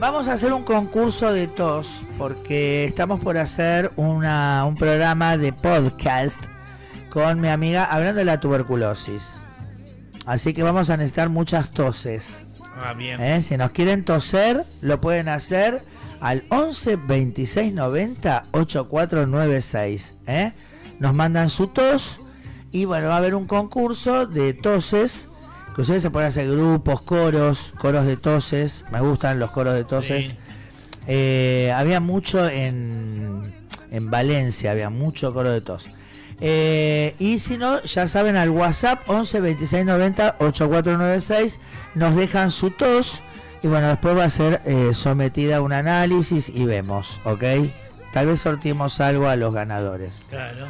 vamos a hacer un concurso de tos porque estamos por hacer un programa de podcast con mi amiga hablando de la tuberculosis. Así que vamos a necesitar muchas toses. Ah, bien. Si nos quieren toser, lo pueden hacer al 11 26 90 8496. Nos mandan su tos y bueno, va a haber un concurso de toses. Que ustedes se pueden hacer grupos, coros de toses. Me gustan los coros de toses. Sí. Había mucho en Valencia, había mucho coro de tos. Y si no, ya saben, al WhatsApp 11 26 90 8496 nos dejan su tos y bueno, después va a ser sometida a un análisis y vemos, ¿ok? Tal vez sortimos algo a los ganadores. Claro.